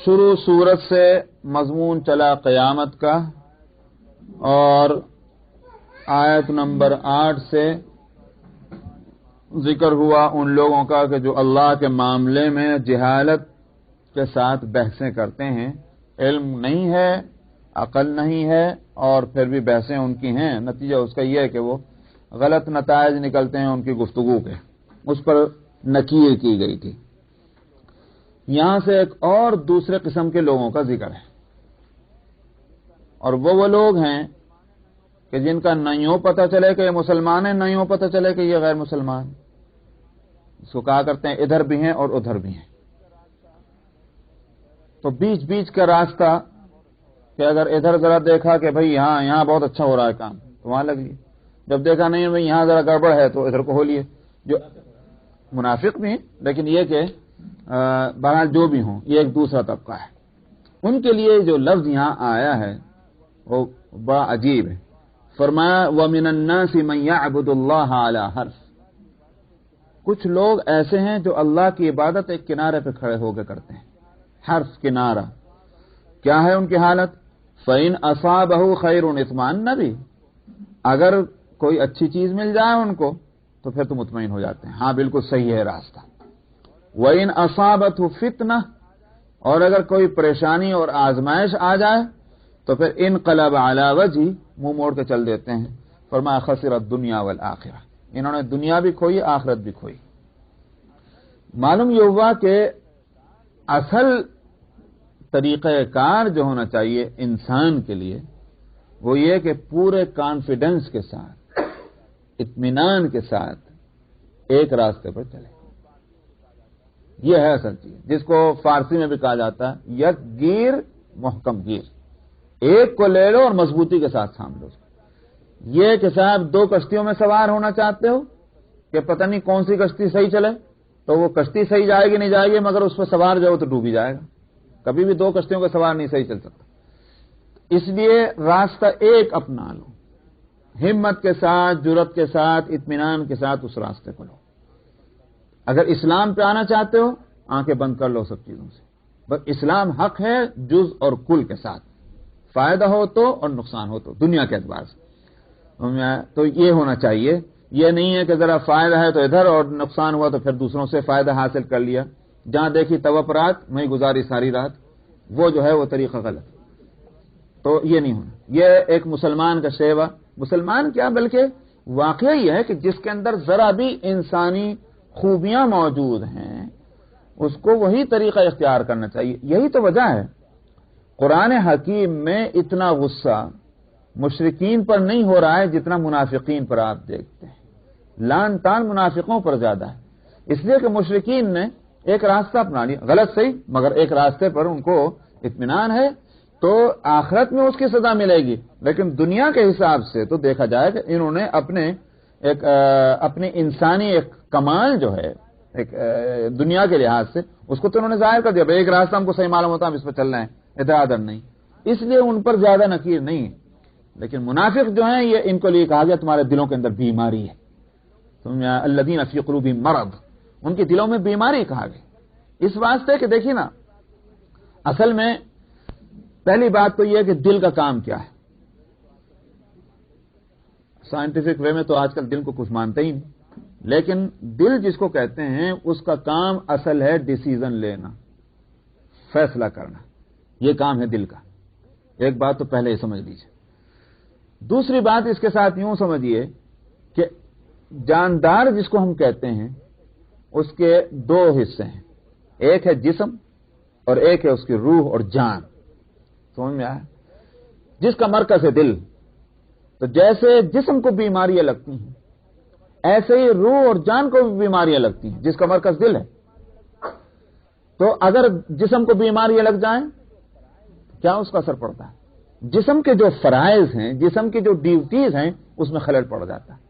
شروع سورت سے مضمون چلا قیامت کا اور آیت نمبر 8 سے ذکر ہوا ان لوگوں کا کہ جو اللہ کے معاملے میں جہالت کے ساتھ بحثیں کرتے ہیں، علم نہیں ہے، عقل نہیں ہے، اور پھر بھی بحثیں ان کی ہیں، نتیجہ اس کا یہ ہے کہ وہ غلط نتائج نکلتے ہیں ان کی گفتگو کے۔ اس پر نکیر کی گئی تھی۔ یہاں سے ایک اور دوسرے قسم کے لوگوں کا ذکر ہے، اور وہ لوگ ہیں کہ جن کا نہ یوں پتہ چلے کہ یہ مسلمان ہیں، نہ یوں پتہ چلے کہ یہ غیر مسلمان، اس کو کہا کرتے ہیں ادھر بھی ہیں اور ادھر بھی ہیں۔ تو بیچ بیچ کا راستہ کہ اگر ادھر ذرا دیکھا کہ بھئی یہاں بہت اچھا ہو رہا ہے کام تو وہاں لگ لیے، جب دیکھا نہیں بھئی یہاں ذرا گڑبڑ ہے تو ادھر کو ہو لیے۔ جو منافق بھی ہیں، لیکن یہ کہ بہرحال جو بھی ہوں، یہ ایک دوسرا طبقہ ہے۔ ان کے لیے جو لفظ یہاں آیا ہے وہ بڑا عجیب ہے۔ فرمایا وَمِنَ النَّاسِ مَن يَعْبُدُ اللَّهَ عَلَى حَرْفٍ، کچھ لوگ ایسے ہیں جو اللہ کی عبادت ایک کنارے پہ کھڑے ہو کے کرتے ہیں۔ حرف کنارہ کیا ہے ان کی حالت؟ فَإِنْ أَصَابَهُ خَيْرٌ اطمأنَّ بِهِ، اگر کوئی اچھی چیز مل جائے ان کو تو پھر تو مطمئن ہو جاتے ہیں، ہاں بالکل صحیح ہے راستہ۔ وَإِنْ أَصَابَتْهُ فِتْنَةٌ، اور اگر کوئی پریشانی اور آزمائش آ جائے تو پھر انقلب علی وجہہ، منہ موڑ کے چل دیتے ہیں۔ فرمایا خسر الدنیا والآخرہ، انہوں نے دنیا بھی کھوئی، آخرت بھی کھوئی۔ معلوم یہ ہوا کہ اصل طریقہ کار جو ہونا چاہیے انسان کے لیے وہ یہ کہ پورے کانفیڈنس کے ساتھ، اطمینان کے ساتھ ایک راستے پر چلے۔ یہ ہے اصل چیز، جس کو فارسی میں بھی کہا جاتا ہے یک گیر محکم گیر، ایک کو لے لو اور مضبوطی کے ساتھ تھام لو۔ یہ کہ صاحب دو کشتیوں میں سوار ہونا چاہتے ہو کہ پتہ نہیں کون سی کشتی صحیح چلے، تو وہ کشتی صحیح جائے گی نہیں جائے گی، مگر اس پر سوار جو تو ڈوبی جائے گا۔ کبھی بھی دو کشتیوں کا سوار نہیں صحیح چل سکتا۔ اس لیے راستہ ایک اپنا لو، ہمت کے ساتھ، جرأت کے ساتھ، اطمینان کے ساتھ اس راستے کو لو۔ اگر اسلام پہ آنا چاہتے ہو آنکھیں بند کر لو سب چیزوں سے، بس اسلام حق ہے جز اور کل کے ساتھ، فائدہ ہو تو اور نقصان ہو تو، دنیا کے اعتبار سے۔ تو یہ ہونا چاہیے، یہ نہیں ہے کہ ذرا فائدہ ہے تو ادھر اور نقصان ہوا تو پھر دوسروں سے فائدہ حاصل کر لیا، جہاں دیکھی توپرات میں گزاری ساری رات، وہ جو ہے وہ طریقہ غلط۔ تو یہ نہیں ہونا، یہ ایک مسلمان کا شیوا، مسلمان کیا بلکہ واقعہ یہ ہے کہ جس کے اندر ذرا بھی انسانی خوبیاں موجود ہیں اس کو وہی طریقہ اختیار کرنا چاہیے۔ یہی تو وجہ ہے قرآن حکیم میں اتنا غصہ مشرکین پر نہیں ہو رہا ہے جتنا منافقین پر آپ دیکھتے ہیں۔ لان تان منافقوں پر زیادہ ہے، اس لیے کہ مشرکین نے ایک راستہ اپنا لیا، غلط صحیح مگر ایک راستے پر ان کو اطمینان ہے، تو آخرت میں اس کی سزا ملے گی، لیکن دنیا کے حساب سے تو دیکھا جائے کہ انہوں نے اپنے انسانی ایک کمال جو ہے ایک دنیا کے لحاظ سے اس کو تو انہوں نے ظاہر کر دیا، ایک راستہ ہم کو صحیح معلوم ہوتا ہم اس پر چل رہے ہیں، ادھر ادھر نہیں، اس لیے ان پر زیادہ نکیر نہیں ہے۔ لیکن منافق جو ہیں یہ ان کو لیے کہا گیا تمہارے دلوں کے اندر بیماری ہے، الذین فی قلوبہم مرض، ان کے دلوں میں بیماری کہا گیا، اس واسطے کہ دیکھیے نا، اصل میں پہلی بات تو یہ ہے کہ دل کا کام کیا ہے۔ سائنٹیفک وے میں تو آج کل دل کو کچھ مانتے ہی نہیں، لیکن دل جس کو کہتے ہیں اس کا کام اصل ہے ڈیسیژن لینا، فیصلہ کرنا، یہ کام ہے دل کا۔ ایک بات تو پہلے ہی سمجھ لیجیے۔ دوسری بات اس کے ساتھ یوں سمجھیے کہ جاندار جس کو ہم کہتے ہیں اس کے دو حصے ہیں، ایک ہے جسم اور ایک ہے اس کی روح اور جان، سمجھ میں آیا؟ جس کا مرکز ہے دل، تو جیسے جسم کو بیماریاں لگتی ہیں ایسے ہی روح اور جان کو بھی بیماریاں لگتی ہیں، جس کا مرکز دل ہے۔ تو اگر جسم کو بیماریاں لگ جائیں کیا اس کا اثر پڑتا ہے؟ جسم کے جو فرائض ہیں، جسم کی جو ڈیوٹیز ہیں اس میں خلل پڑ جاتا ہے،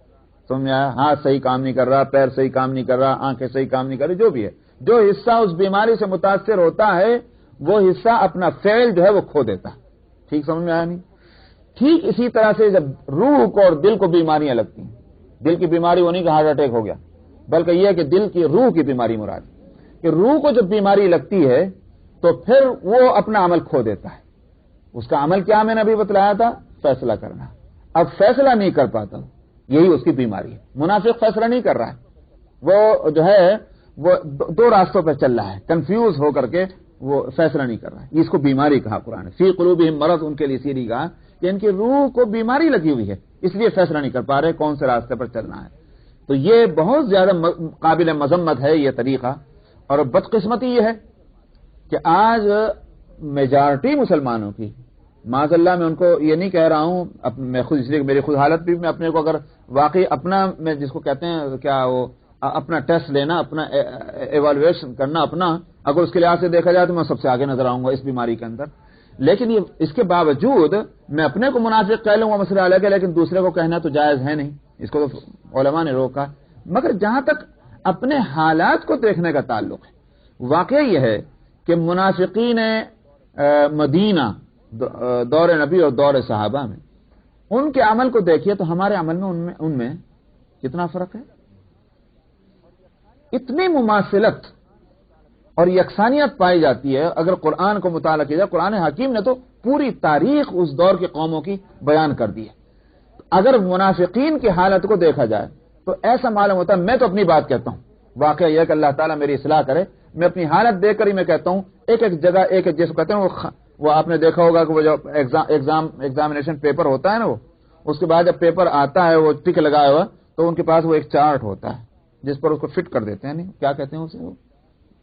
سمجھ میں آیا؟ ہاتھ صحیح کام نہیں کر رہا، پیر صحیح کام نہیں کر رہا، آنکھیں صحیح کام نہیں کر رہی، جو بھی ہے، جو حصہ اس بیماری سے متاثر ہوتا ہے وہ حصہ اپنا فعل جو ہے وہ کھو دیتا ہے۔ ٹھیک سمجھ میں آیا نہیں؟ ٹھیک اسی طرح سے جب روح کو اور دل کو بیماریاں لگتی ہیں، دل کی بیماری وہ نہیں کہ ہارٹ اٹیک ہو گیا، بلکہ یہ ہے کہ دل کی روح کی بیماری مراد، کہ روح کو جب بیماری لگتی ہے تو پھر وہ اپنا عمل کھو دیتا ہے۔ اس کا عمل کیا میں نے ابھی بتلایا تھا؟ فیصلہ کرنا۔ اب فیصلہ نہیں کر پاتا، یہی اس کی بیماری ہے۔ منافق فیصلہ نہیں کر رہا ہے، وہ جو ہے وہ دو راستوں پہ چل رہا ہے، کنفیوز ہو کر کے وہ فیصلہ نہیں کر رہا ہے. اس کو بیماری کہا قرآن نے. فی قلوبہم مرض، ان کے لیے اسی لیے کہا کہ ان کی روح کو بیماری لگی ہوئی ہے، اس لیے فیصلہ نہیں کر پا رہے کون سے راستے پر چلنا ہے. تو یہ بہت زیادہ قابل مذمت ہے یہ طریقہ. اور بدقسمتی یہ ہے کہ آج میجارٹی مسلمانوں کی، معاذ اللہ میں ان کو یہ نہیں کہہ رہا ہوں، میں خود اس لیے میری خود حالت بھی، میں اپنے کو اگر واقعی اپنا، میں جس کو کہتے ہیں کیا وہ اپنا ٹیسٹ لینا، اپنا ایوالویشن کرنا اپنا، اگر اس کے لحاظ سے دیکھا جائے تو میں سب سے آگے نظر آؤں گا اس بیماری کے اندر. لیکن یہ اس کے باوجود میں اپنے کو منافق کہہ لوں گا، مسئلہ الگ ہے، لیکن دوسرے کو کہنا تو جائز ہے نہیں، اس کو تو علماء نے روکا. مگر جہاں تک اپنے حالات کو دیکھنے کا تعلق ہے، واقعہ یہ ہے کہ منافقین مدینہ دور نبی اور دور صحابہ میں ان کے عمل کو دیکھیے تو ہمارے عمل میں ان میں کتنا فرق ہے. اتنی مماثلت اور یکسانیت پائی جاتی ہے اگر قرآن کو مطالعہ کیا جائے. قرآن حکیم نے تو پوری تاریخ اس دور کے قوموں کی بیان کر دی ہے. اگر منافقین کی حالت کو دیکھا جائے تو ایسا معلوم ہوتا ہے، میں تو اپنی بات کہتا ہوں، واقعہ یہ کہ اللہ تعالیٰ میری اصلاح کرے، میں اپنی حالت دیکھ کر ہی میں کہتا ہوں، ایک ایک جگہ ایک جس کو کہتے ہیں وہ آپ نے دیکھا ہوگا کہ وہ جو ایگزامینیشن پیپر ہوتا ہے نا، وہ اس کے بعد جب پیپر آتا ہے وہ ٹک لگایا ہوا تو ان کے پاس وہ ایک چارٹ ہوتا ہے جس پر اس کو فٹ کر دیتے ہیں. نہیں کیا کہتے ہیں اسے، وہ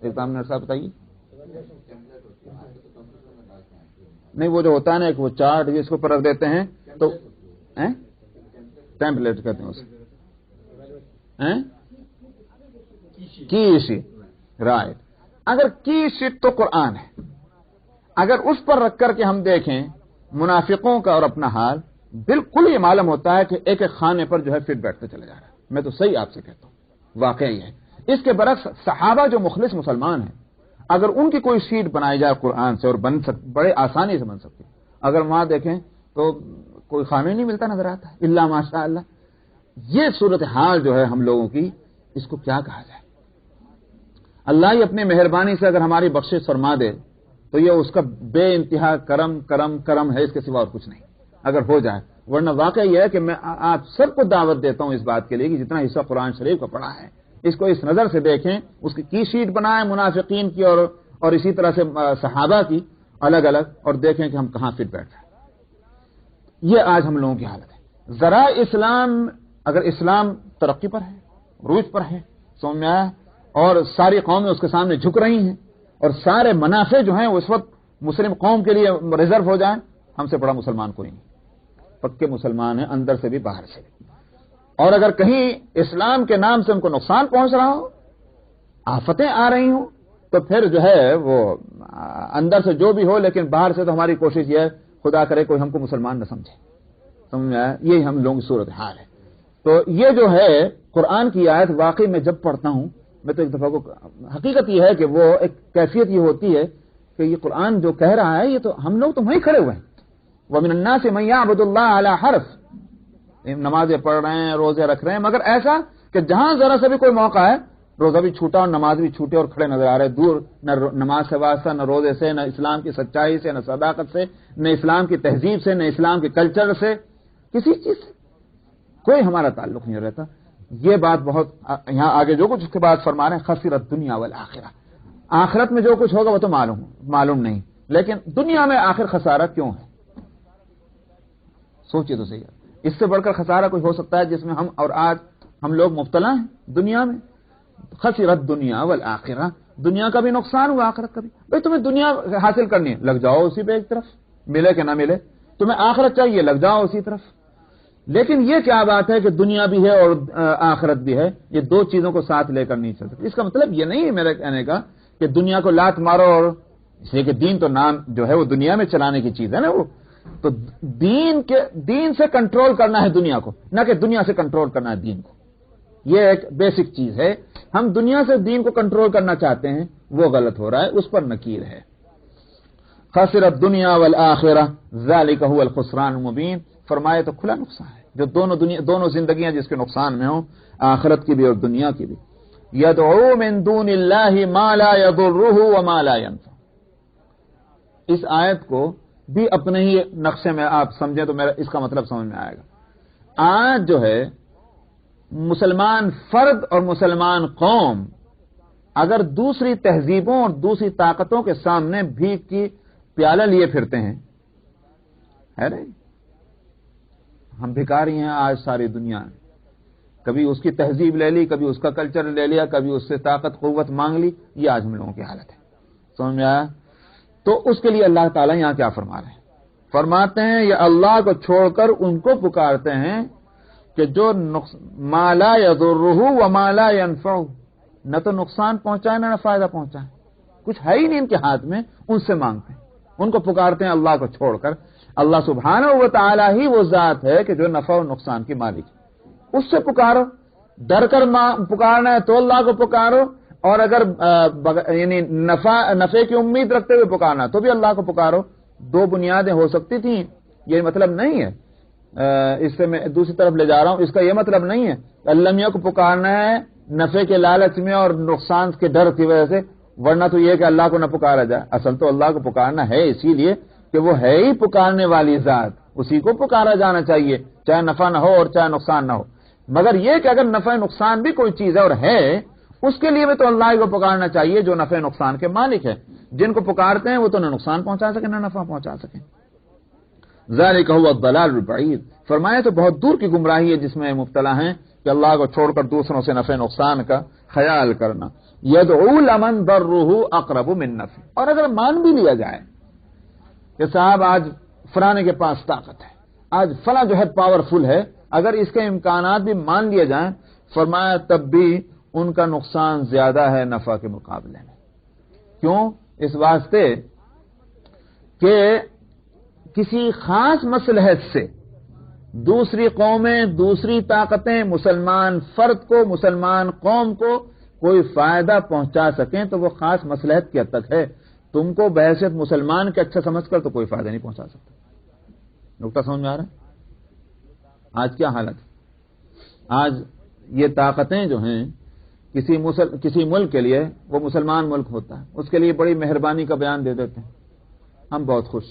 ایگزامینر صاحب بتائیے. نہیں وہ جو ہوتا ہے نا ایک وہ چارٹ جس کو پر رکھ دیتے ہیں تو ٹیمپلیٹ کہتے ہیں اسے، کی شیٹ، رائٹ. اگر کی شیٹ تو قرآن ہے، اگر اس پر رکھ کر کے ہم دیکھیں منافقوں کا اور اپنا حال، بالکل یہ معلوم ہوتا ہے کہ ایک ایک خانے پر جو ہے فٹ بیٹھتے چلے جا رہا ہے. میں تو صحیح آپ سے کہتا ہوں، واقعہ یہ ہے. اس کے برعکس صحابہ جو مخلص مسلمان ہیں، اگر ان کی کوئی شیٹ بنائی جائے قرآن سے اور بڑے آسانی سے بن سکتی، اگر وہاں دیکھیں تو کوئی خانہ نہیں ملتا نظر آتا ہے الا ماشاء اللہ. یہ صورتحال جو ہے ہم لوگوں کی، اس کو کیا کہا جائے. اللہ ہی اپنی مہربانی سے اگر ہماری بخشش فرما دے تو یہ اس کا بے انتہا کرم کرم کرم ہے، اس کے سوا اور کچھ نہیں اگر ہو جائے. ورنہ واقعہ یہ ہے کہ میں آپ سب کو دعوت دیتا ہوں اس بات کے لیے کہ جتنا حصہ قرآن شریف کا پڑھا ہے اس کو اس نظر سے دیکھیں، اس کی شیٹ بنائیں منافقین کی اور اسی طرح سے صحابہ کی الگ الگ، اور دیکھیں کہ ہم کہاں فٹ بیٹھ رہے ہیں. یہ آج ہم لوگوں کی حالت ہے. ذرا اسلام، اگر اسلام ترقی پر ہے، عروج پر ہے، سمجھ میں آیا، اور ساری قومیں اس کے سامنے جھک رہی ہیں اور سارے منافع جو ہیں اس وقت مسلم قوم کے لیے ریزرو ہو جائیں، ہم سے بڑا مسلمان کوئی نہیں. پکے مسلمان ہیں اندر سے بھی باہر سے بھی. اور اگر کہیں اسلام کے نام سے ان کو نقصان پہنچ رہا ہو، آفتیں آ رہی ہوں، تو پھر جو ہے وہ اندر سے جو بھی ہو، لیکن باہر سے تو ہماری کوشش یہ ہے خدا کرے کوئی ہم کو مسلمان نہ سمجھے. سمجھ میں آیا؟ یہی ہم لوگوں کی صورت حال ہے. تو یہ جو ہے قرآن کی آیت، واقعی میں جب پڑھتا ہوں میں تو ایک دفعہ کو حقیقت یہ ہے کہ وہ ایک کیفیت یہ ہوتی ہے کہ یہ قرآن جو کہہ رہا ہے یہ تو ہم لوگ تو وہیں کھڑے ہوئے ہیں. وَمِنَ النَّاسِ مَن يَعْبُدُ اللَّهَ عَلَى حَرْفٍ، نمازیں پڑھ رہے ہیں، روزے رکھ رہے ہیں، مگر ایسا کہ جہاں ذرا سے بھی کوئی موقع ہے روزہ بھی چھوٹا اور نماز بھی چھوٹے اور کھڑے نظر آ رہے، دور، نہ نماز سے واسطہ، نہ روزے سے، نہ اسلام کی سچائی سے، نہ صداقت سے، نہ اسلام کی تہذیب سے، نہ اسلام کے کلچر سے، کسی چیز سے کوئی ہمارا تعلق نہیں رہتا. یہ بات بہت یہاں آگے جو کچھ اس کے بعد فرما رہے ہیں، خسرت دنیا والآخرہ، آخرت میں جو کچھ ہوگا وہ تو معلوم نہیں، لیکن دنیا میں آخر خسارہ کیوں ہے؟ سوچئے تو صحیح. اس سے بڑھ کر خسارہ کوئی ہو سکتا ہے جس میں ہم اور آج ہم لوگ مبتلا ہیں دنیا میں؟ خسرت دنیا والآخرہ، دنیا کا بھی نقصان ہوا، آخرت کا بھی. بھئی تمہیں دنیا حاصل کرنی ہے، لگ جاؤ اسی پہ، ایک طرف ملے کہ نہ ملے. تمہیں آخرت چاہیے، لگ جاؤ اسی طرف. لیکن یہ کیا بات ہے کہ دنیا بھی ہے اور آخرت بھی ہے، یہ دو چیزوں کو ساتھ لے کر نہیں چل سکتی. اس کا مطلب یہ نہیں ہے میرے کہنے کا کہ دنیا کو لات مارو، اور اس لیے کہ دین تو نام جو ہے وہ دنیا میں چلانے کی چیز ہے نا، وہ تو دین سے کنٹرول کرنا ہے دنیا کو، نہ کہ دنیا سے کنٹرول کرنا ہے دین کو. یہ ایک بیسک چیز ہے. ہم دنیا سے دین کو کنٹرول کرنا چاہتے ہیں، وہ غلط ہو رہا ہے، اس پر نکیر ہے. خسرت دنیا والآخرہ ذالک هو الخسران المبین، فرمائے تو کھلا نقصان ہے جو دونوں زندگیاں جس کے نقصان میں ہوں، آخرت کی بھی اور دنیا کی بھی. یدعو من دون اللہ ما لا یضرہ وما لا ینفع. اس آیت کو بھی اپنے ہی نقشے میں آپ سمجھیں تو میرا اس کا مطلب سمجھ میں آئے گا. آج جو ہے مسلمان فرد اور مسلمان قوم اگر دوسری تہذیبوں اور دوسری طاقتوں کے سامنے بھیک کی پیالہ لیے پھرتے ہیں، ہے نہیں؟ ہم بھکاری ہیں آج ساری دنیا میں، کبھی اس کی تہذیب لے لی، کبھی اس کا کلچر لے لیا، کبھی اس سے طاقت قوت مانگ لی. یہ آج ہم لوگوں کی حالت ہے. سمجھ میں آیا؟ تو اس کے لیے اللہ تعالیٰ یہاں کیا فرما رہے ہیں؟ فرماتے ہیں یہ اللہ کو چھوڑ کر ان کو پکارتے ہیں کہ جو ما لا یضرہ وما لا ینفعہ، نہ تو نقصان پہنچائے نہ فائدہ پہنچائے، کچھ ہے ہی نہیں ان کے ہاتھ میں، ان سے مانگتے ہیں، ان کو پکارتے ہیں اللہ کو چھوڑ کر. اللہ سبحانہ و تعالی ہی وہ ذات ہے کہ جو نفع و نقصان کی مالک ہے. اس سے پکارو، ڈر کر پکارنا ہے تو اللہ کو پکارو، اور اگر یعنی نفع کی امید رکھتے ہوئے پکارنا تو بھی اللہ کو پکارو. دو بنیادیں ہو سکتی تھیں. یہ مطلب نہیں ہے، اس سے میں دوسری طرف لے جا رہا ہوں، اس کا یہ مطلب نہیں ہے اللہ میاں کو پکارنا ہے نفع کے لالچ میں اور نقصان کے ڈر کی وجہ سے، ورنہ تو یہ کہ اللہ کو نہ پکارا جائے. اصل تو اللہ کو پکارنا ہے اسی لیے کہ وہ ہے ہی پکارنے والی ذات، اسی کو پکارا جانا چاہیے، چاہے نفع نہ ہو اور چاہے نقصان نہ ہو. مگر یہ کہ اگر نفع نقصان بھی کوئی چیز ہے اور ہے، اس کے لیے بھی تو اللہ کو پکارنا چاہیے جو نفع نقصان کے مالک ہے. جن کو پکارتے ہیں وہ تو نہ نقصان پہنچا سکیں نہ نفع پہنچا سکیں. ذالک هو الضلال البعید. فرمایا تو بہت دور کی گمراہی ہے جس میں مبتلا ہیں کہ اللہ کو چھوڑ کر دوسروں سے نفع نقصان کا خیال کرنا. یدعو لمن ضرہ اقرب من نفع. اور اگر مان بھی لیا جائے کہ صاحب آج فلانے کے پاس طاقت ہے، آج فلاں جو ہے پاورفل ہے، اگر اس کے امکانات بھی مان لیے جائیں، فرمایا تب بھی ان کا نقصان زیادہ ہے نفع کے مقابلے میں. کیوں؟ اس واسطے کہ کسی خاص مصلحت سے دوسری قومیں، دوسری طاقتیں مسلمان فرد کو، مسلمان قوم کو کوئی فائدہ پہنچا سکیں تو وہ خاص مصلحت کی حد تک ہے. تم کو بحیثیت مسلمان کے اچھا سمجھ کر تو کوئی فائدہ نہیں پہنچا سکتا. نقطہ سمجھ میں آ رہا ہے؟ آج کیا حالت ہے؟ آج یہ طاقتیں جو ہیں کسی ملک کے لیے، وہ مسلمان ملک ہوتا ہے، اس کے لیے بڑی مہربانی کا بیان دے دیتے ہیں. ہم بہت خوش،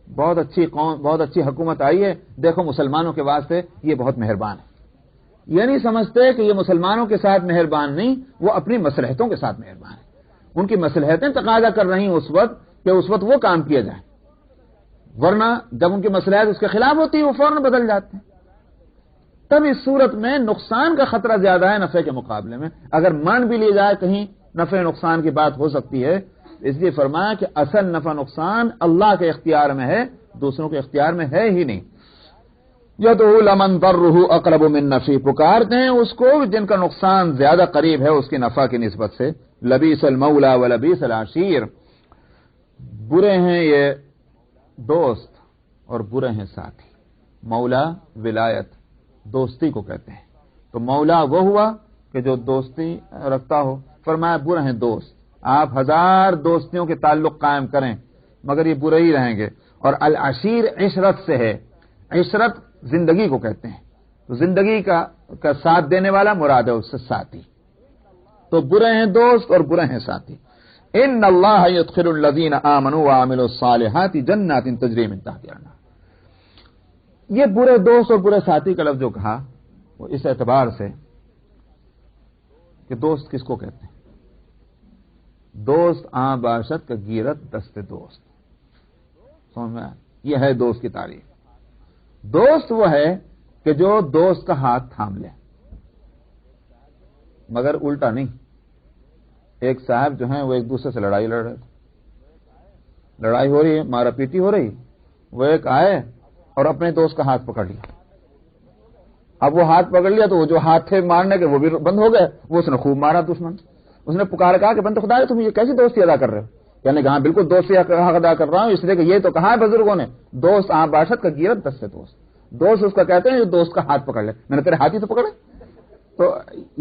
بہت اچھی قوم، بہت اچھی حکومت آئی ہے، دیکھو مسلمانوں کے واسطے یہ بہت مہربان ہے. یہ نہیں سمجھتے کہ یہ مسلمانوں کے ساتھ مہربان نہیں، وہ اپنی مصلحتوں کے ساتھ مہربان ہے. ان کی مصلحتیں تقاضا کر رہی ہیں اس وقت کہ اس وقت وہ کام کیا جائے، ورنہ جب ان کی مصلحت اس کے خلاف ہوتی ہے وہ فوراً بدل جاتے ہیں. تب اس صورت میں نقصان کا خطرہ زیادہ ہے نفع کے مقابلے میں. اگر مان بھی لی جائے کہیں نفع نقصان کی بات ہو سکتی ہے، اس لیے فرمایا کہ اصل نفع نقصان اللہ کے اختیار میں ہے، دوسروں کے اختیار میں ہے ہی نہیں. یدعو لمن ضرہ اقرب من نفع. پکارتے ہیں اس کو جن کا نقصان زیادہ قریب ہے اس کی نفع کی نسبت سے. لبیس المولا و لبیس العشیر. برے ہیں یہ دوست اور برے ہیں ساتھی. مولا ولایت دوستی کو کہتے ہیں. تو مولا وہ ہوا کہ جو دوستی رکھتا ہو. فرمایا برے ہیں دوست. آپ 1000 دوستیوں کے تعلق قائم کریں مگر یہ برے ہی رہیں گے. اور العشیر عشرت سے ہے. عشرت زندگی کو کہتے ہیں. تو زندگی کا ساتھ دینے والا مراد ہے اس سے ساتھی. تو برے ہیں دوست اور برے ہیں ساتھی. ان اللہ یدخل الذین آمنوا وعملوا الصالحات جنات تجری من تحتها الانہار. یہ برے دوست اور برے ساتھی کا لفظ جو کہا وہ اس اعتبار سے کہ دوست کس کو کہتے ہیں؟ دوست آں باشد کا گیرت دست دوست. سمجھ میں؟ یہ ہے دوست کی تعریف. دوست وہ ہے کہ جو دوست کا ہاتھ تھام لے، مگر الٹا نہیں. ایک صاحب جو ہیں وہ ایک دوسرے سے لڑائی لڑ رہے تھے، لڑائی ہو رہی ہے، مارا پیٹی ہو رہی. وہ ایک آئے اور اپنے دوست کا ہاتھ پکڑ لیا. اب وہ ہاتھ پکڑ لیا تو وہ جو ہاتھ تھے مارنے کے وہ بھی بند ہو گئے. وہ اس نے خوب مارا دشمن. اس نے پکار کہا کہ بند خدا ہے تم یہ کیسی دوستی ادا کر رہے ہو؟ یعنی کہا بالکل دوستی حق ادا کر رہا ہوں، اس لیے کہ یہ تو کہا ہے بزرگوں نے دوست آں باشد کا گیرت دست دوست. دوست اس کا کہتے ہیں جو دوست کا ہاتھ پکڑ لے. میں نے تیرے ہاتھ ہی تو پکڑے. تو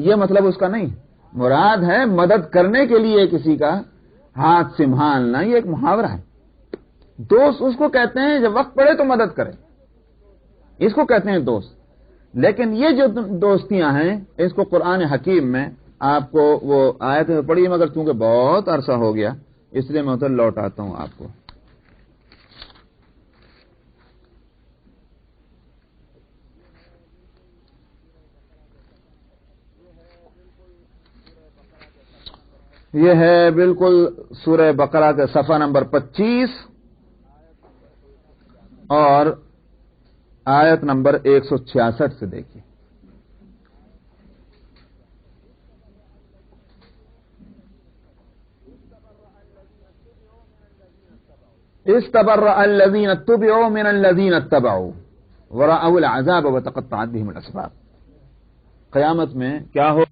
یہ مطلب اس کا نہیں. مراد ہے مدد کرنے کے لیے کسی کا ہاتھ سنبھالنا. یہ ایک محاورہ ہے. دوست اس کو کہتے ہیں جب وقت پڑے تو مدد کرے، اس کو کہتے ہیں دوست. لیکن یہ جو دوستیاں ہیں اس کو قرآن حکیم میں آپ کو وہ آیت پڑھی مگر چونکہ بہت عرصہ ہو گیا اس لیے میں ادھر لوٹ آتا ہوں آپ کو. یہ ہے بالکل سورہ بقرہ کے صفحہ نمبر 25 اور آیت نمبر 166 سے دیکھیے. استبرأ الذين اتبعوا من الذين اتبعوا ورأوا العذاب وتقطعت بهم الأسباب. قیامت میں کیا ہو